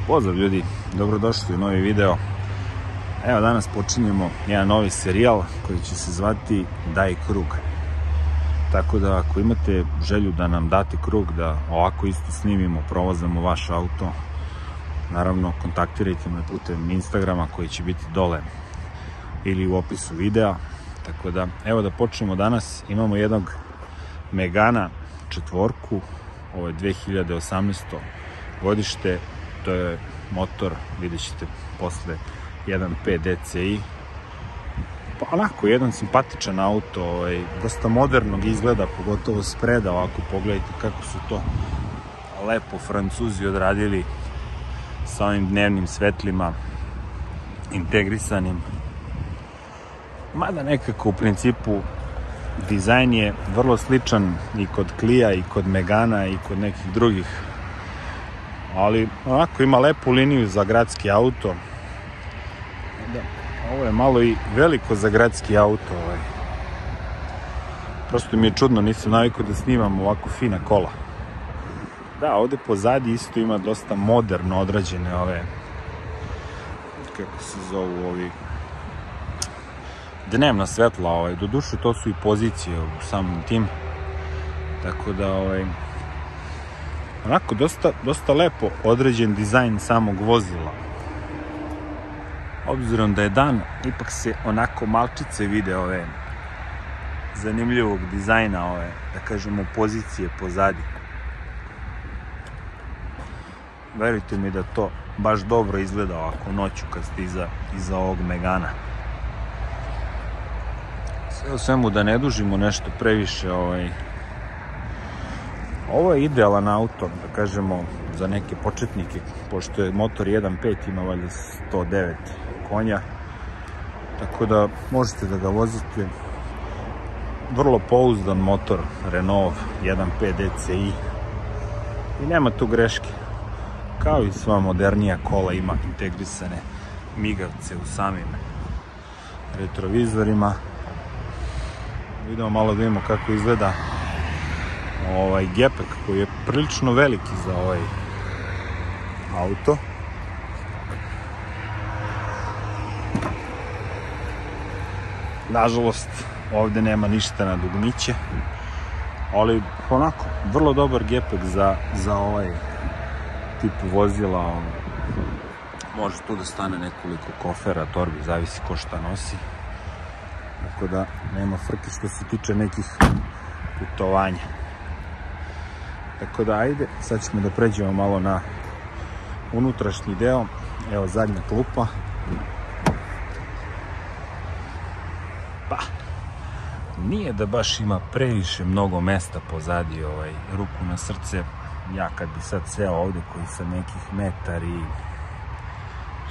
Pozdrav ljudi, dobrodošli u novi video. Evo danas počinjemo jedan novi serijal koji će se zvati Daj krug. Tako da ako imate želju da nam date krug, da ovako isto snimimo, provozamo vaš auto, naravno kontaktirajte me putem Instagrama koji će biti dole ili u opisu videa. Tako da evo da počnemo danas. Imamo jednog Megana četvorku, ovo je 2018. godište. To je motor, vidjet ćete posle 1.5 DCI. Pa onako, jedan simpatičan auto, dosta modernog izgleda, pogotovo spreda, ovako pogledajte kako su to lepo Francuzi odradili sa ovim dnevnim svetlima, integrisanim. Mada nekako u principu dizajn je vrlo sličan i kod Clio i kod Megana i kod nekih drugih, ali onako ima lepu liniju za gradski auto. Da, ovo je malo i veliko za gradski auto. Prosto mi je čudno, nisam navikao da snimam ovako fina kola. Da, ovde pozadi isto ima dosta moderno odrađene ove, kako se zovu ovi, dnevna svetla. Doduše to su i pozicije u samom tim. Tako da onako dosta lepo određen dizajn samog vozila. Obzirom da je dan, ipak se onako malčice vide ove zanimljivog dizajna, da kažemo, pozicije pozadi. Verujte mi da to baš dobro izgleda ovako noću kad ste iza ovog Megana. Sve u svemu, da ne dužimo nešto previše, ovo je idealan auto, da kažemo, za neke početnike, pošto je motor 1.5, ima valjda 109 konja, tako da možete da ga vozite. Vrlo pouzdan motor, Renault 1.5 DCI i nema tu greške. Kao i sva modernija kola, ima integrisane migavce u samim retrovizorima. Idemo malo da vidimo kako izgleda gepek koji je prilično veliki za ovaj auto. Nažalost, ovde nema ništa na dugmiće, ali onako, vrlo dobar gepek za ovaj tip vozila. Može tu da stane nekoliko kofera, torbi, zavisi ko šta nosi. Tako da nema frke što se tiče nekih putovanja. Tako da ajde, sad ćemo da pređemo malo na unutrašnji deo. Evo zadnja klupa. Pa, nije da baš ima previše mnogo mesta pozadi, ruku na srce. Ja kad bi sad seo ovde koji sam nekih metar i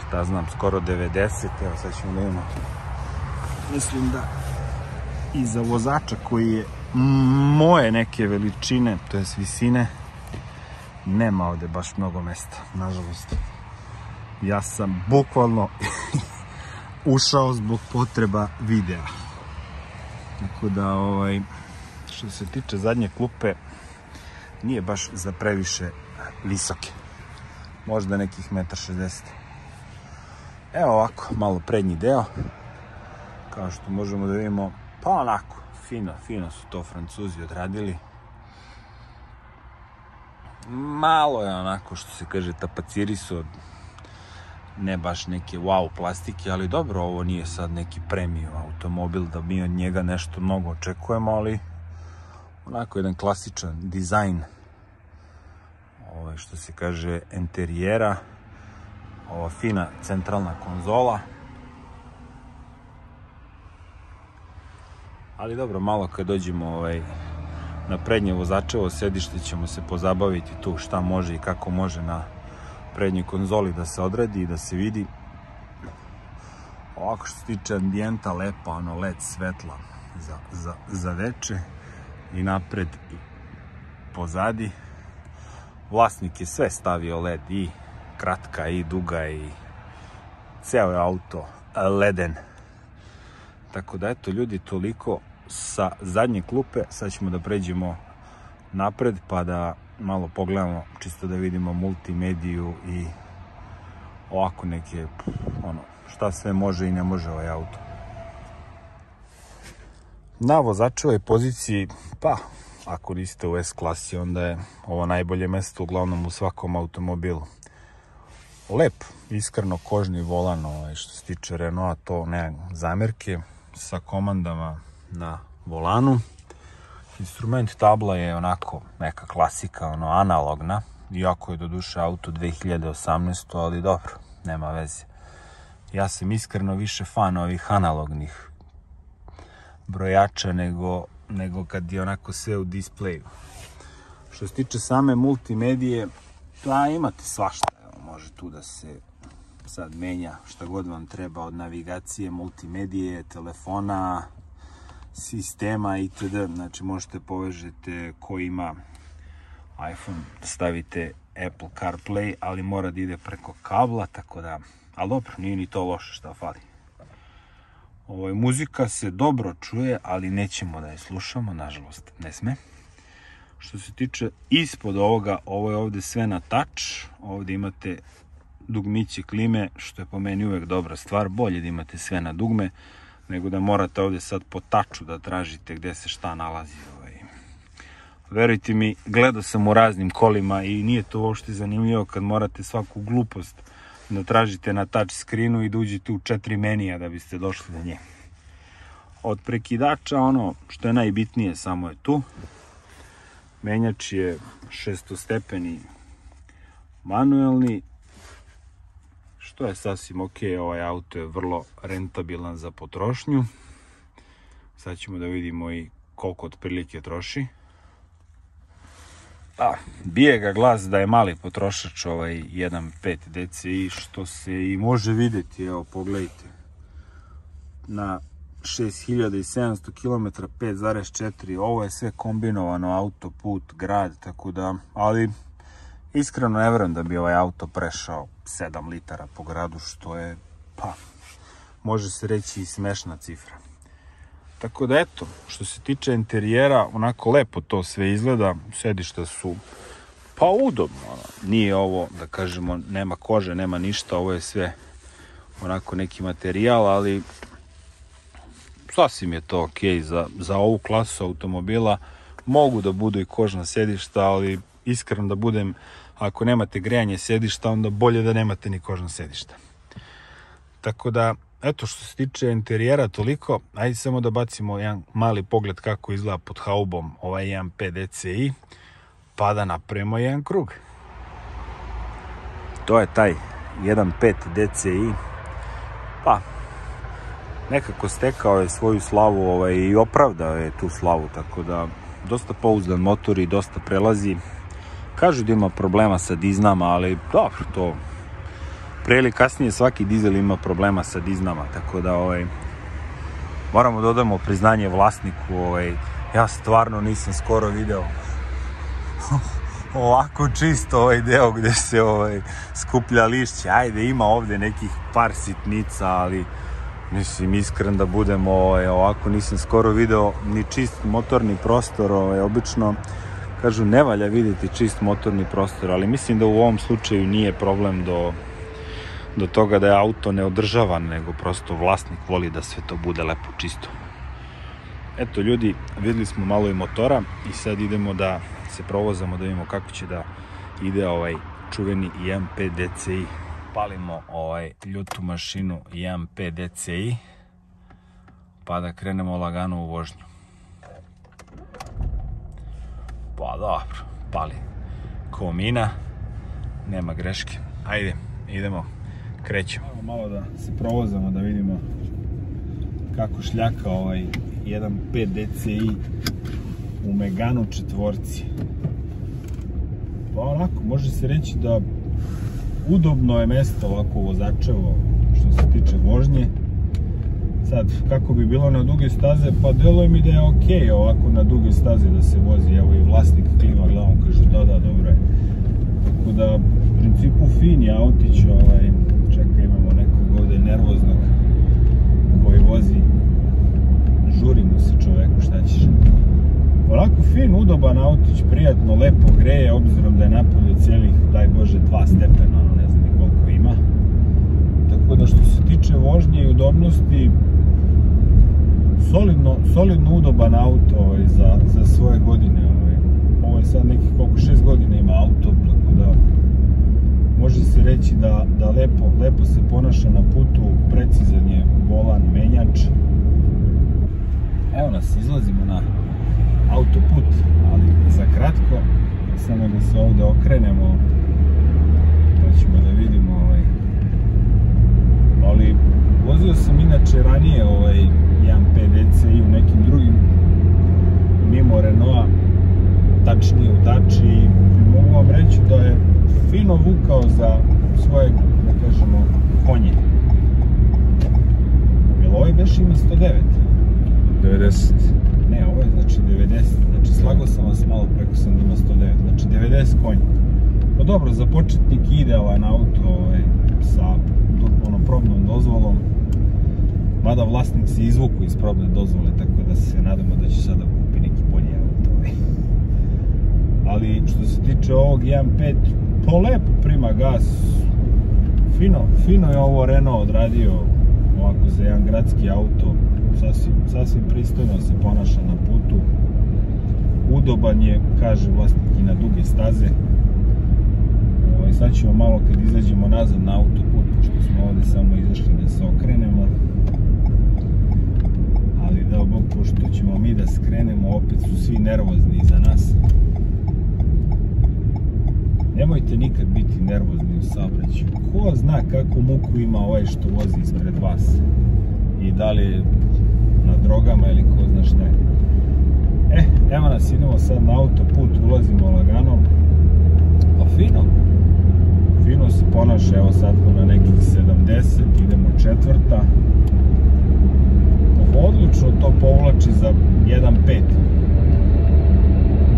šta znam, skoro 90, evo sad ćemo da imamo. Mislim da i za vozača koji je moje neke veličine, to jest visine, nema ovde baš mnogo mesta, nažalost. Ja sam bukvalno ušao zbog potreba videa. Tako da, što se tiče zadnje klupe, nije baš za previše visoke. Možda nekih 1,60 m. Evo ovako, malo prednji deo. Kao što možemo da vidimo, pa onako, fino su to Francuzi odradili. Malo je onako, što se kaže, tapaciri su ne baš neke wow plastike, ali dobro, ovo nije sad neki premium automobil da mi od njega nešto mnogo očekujemo, ali onako jedan klasičan dizajn, što se kaže, interijera, ova fina centralna konzola. Ali dobro, malo kad dođemo na prednje vozačevo sedište ćemo se pozabaviti tu šta može i kako može na prednjoj konzoli da se odradi i da se vidi. Ovako što se tiče ambijenta, lepa, LED svetla za veče i napred i pozadi. Vlasnik je sve stavio LED, i kratka i duga, i ceo je auto leden. Tako da eto ljudi, toliko sa zadnje klupe. Sad ćemo da pređemo napred pa da malo pogledamo, čisto da vidimo multimediju i ovako neke, šta sve može i ne može ovaj auto. Na vozačevoj poziciji, pa, ako niste u S klasi, onda je ovo najbolje mesto uglavnom u svakom automobilu. Lep, iskreno kožni volan, što se tiče Renaulta, to nema zamerke, sa komandama na volanu. Instrument tabla je onako neka klasika, analogna, iako je doduše auto 2018, ali dobro, nema veze. Ja sam iskreno više fan ovih analognih brojača nego kad je onako sve u displeju. Što se tiče same multimedije, pa imate svašta. Može tu da se sad menja šta god vam treba od navigacije, multimedije, telefona, sistema itd. Znači možete povežete ko ima iPhone, stavite Apple CarPlay, ali mora da ide preko kabla, tako da, ali dobro, nije ni to loše šta fali. Muzika se dobro čuje, ali nećemo da je slušamo, nažalost ne sme. Što se tiče ispod ovoga, ovo je ovde sve na touch, ovde imate dugmiće klime, što je po meni uvek dobra stvar, bolje da imate sve na dugme, nego da morate ovde sad po touchu da tražite gde se šta nalazi. Verujte mi, gledao sam u raznim kolima i nije to uopšte zanimljivo kad morate svaku glupost da tražite na touch screenu i da uđete u 4 menija da biste došli do nje. Od prekidača, ono što je najbitnije, samo je tu. Menjač je 6-stepeni manuelni, što je sasvim ok, ovaj auto je vrlo rentabilan za potrošnju. Sad ćemo da vidimo i koliko otprilike troši. Bije ga glas da je mali potrošač ovaj 1.5 DCI, što se i može vidjeti, evo pogledajte. Na 6700 km 5.4, ovo je sve kombinovano, autoput, grad, tako da, ali iskreno ne verujem da bi ovaj auto prešao 7 litara po gradu, što je, pa, može se reći i smešna cifra. Tako da eto, što se tiče interijera, onako lepo to sve izgleda, sedišta su, pa udobno, nije ovo, da kažemo, nema kože, nema ništa, ovo je sve onako neki materijal, ali sasvim je to ok za ovu klasu automobila. Mogu da budu i kožna sedišta, ali iskreno da budem, ako nemate grejanje sedišta, onda bolje da nemate ni kožna sedišta. Tako da, eto, što se tiče interijera, toliko. Ajde samo da bacimo jedan mali pogled kako izgleda pod haubom ovaj 1.5 DCI, pa da napravimo jedan krug. To je taj 1.5 DCI, pa nekako stekao je svoju slavu i opravdao je tu slavu, tako da dosta pouzdan motor i dosta prelazi. Kažu da ima problema sa diznama, ali dobro, to pre ili kasnije svaki dizel ima problema sa diznama, tako da moramo da odamo priznanje vlasniku. Ja stvarno nisam skoro video ovako čisto ovaj deo gde se skuplja lišće. Ajde, ima ovde nekih par sitnica, ali mislim, iskren da budem, ovako nisam skoro video ni čist motorni prostor. Obično kažu ne valja vidjeti čist motorni prostor, ali mislim da u ovom slučaju nije problem do toga da je auto neodržavan, nego prosto vlasnik voli da sve to bude lepo čisto. Eto ljudi, videli smo malo i motora i sad idemo da se provozamo, da vidimo kako će da ide ovaj čuveni 1.5 DCI. Palimo ljutu mašinu 1.5 DCI, pa da krenemo lagano u vožnju. Pa dobro, pali ko mina, nema greške. Ajde, idemo, krećemo. Malo da se provozamo, da vidimo kako šljaka ovaj 1.5 DCI u Meganu četvorci. Pa onako, može se reći da udobno je mesto ovako vozačevo što se tiče vožnje. Sad, kako bi bilo na duge staze, pa deluje mi da je ok ovako na duge staze da se vozi. Evo i vlasnik klima glavom, kaže da, dobro je. Tako da, u principu fin je autić, čekaj, imamo nekog ovde nervoznog koji vozi, žuri mu se čoveku, šta ćeš. Onako fin, udoban autić, prijatno, lepo greje, obzirom da je napolje cijelih, daj Bože, 2 stepena, ne znam ni koliko ima. solidno udoban auto za svoje godine. Ovo je sad nekih koliko 6 godina ima auto, tako da može se reći da lepo se ponaša na putu, precizan je volan, menjač. Evo nas, izlazimo na autoput, ali za kratko, samo da se ovde okrenemo, pa ćemo da vidimo ali vozio sam inače ranije jedan PDCi u nekim drugim mimo Renaulta, tačnije u Dači, i mogu vam reći da je fino vukao za svoje, da kažemo, konje. Jel ovaj beš ima 109? 90. Ne, ovo je znači 90, znači slagao sam vas malo, preko sam da ima 109, znači 90 konja. Pa dobro, za početnik idealan auto sa probnom dozvolom, mada vlasnik se izvuku iz probne dozvole, tako da se nadamo da će sada kupi neki bolji auto. Ali što se tiče ovog 1.5, po lepo prima gas, fino je ovo Renault odradio ovako za jedan gradski auto, sasvim pristojno se ponaša na putu, udoban je, kaže vlasnik, i na duge staze. Sad ćemo malo, kad izađemo nazad na autoput, pošto smo ovde samo izašli da se okrenemo, ali dao Bog, pošto ćemo mi da skrenemo, opet su svi nervozni iza nas. Nemojte nikad biti nervozni u saobraćaju. Ko zna kakvu muku ima ovaj što vozi ispred vas i da li je na drogama ili ko zna šta je. Evo nas, idemo sad na autoput, ulazimo lagano, a fino se ponaša. Evo sad smo na nekih 70, idemo četvrta, odlično to povlači za 1.5.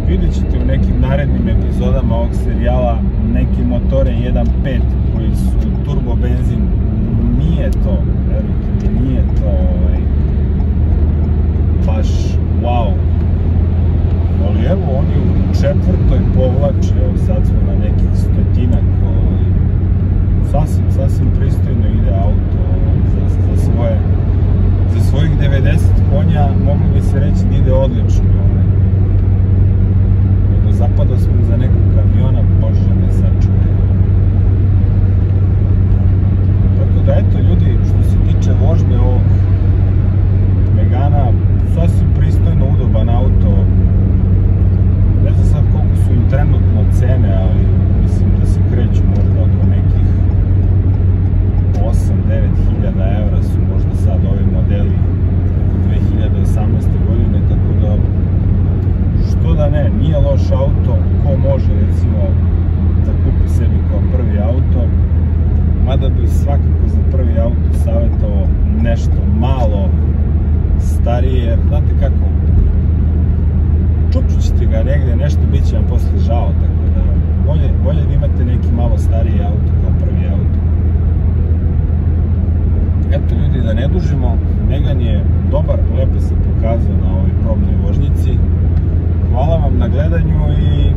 Vidjet ćete u nekim narednim epizodama ovog serijala neke motore 1.5 koji su turbo benzin. Nije to, verujte mi, nije to baš wow. Ali evo, oni u četvrtoj povlače, evo sad smo na nekih 100-ak, sasvim pristojno ide auto za svojih 90 konja, moglo bi se reći da ide odlično. Zapada smo za nekog kamiona, Bože me sačuvaj. Tako da, eto ljudi, što se tiče vožnje ovog Megana, sasvim pristojno udoban auto. Ne znam sad koliko su im trenutno cene, ali mislim da se kreću možda oko nekih 8-9 hiljada evra su možda sad ovi modeli oko 2018. godine, tako da što da ne, nije loš auto. Ko može recimo da kupi sebi kao prvi auto, mada bi svakako za prvi auto savjetovao nešto malo starije, jer znate kako, čupčut ćete ga negde, nešto bit će vam posle žao, tako da bolje da imate neki malo stariji auto kao prvi auto. Eto ljudi, da ne dužimo, Megan je dobar, lepo se pokazao na ovoj probnoj vožnjici. Hvala vam na gledanju i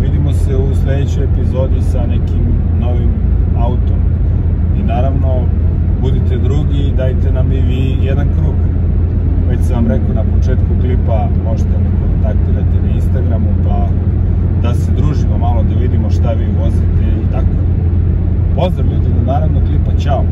vidimo se u sledećoj epizodi sa nekim novim autom. I naravno, budite drugi i dajte nam i vi jedan krug. Već sam vam rekao na početku klipa, možete me kontaktirati na Instagramu, pa da se družimo malo, da vidimo šta vi vozite i tako. Pozdrav ljudi do narednog klipa, ćao!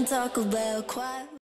Talk about quiet.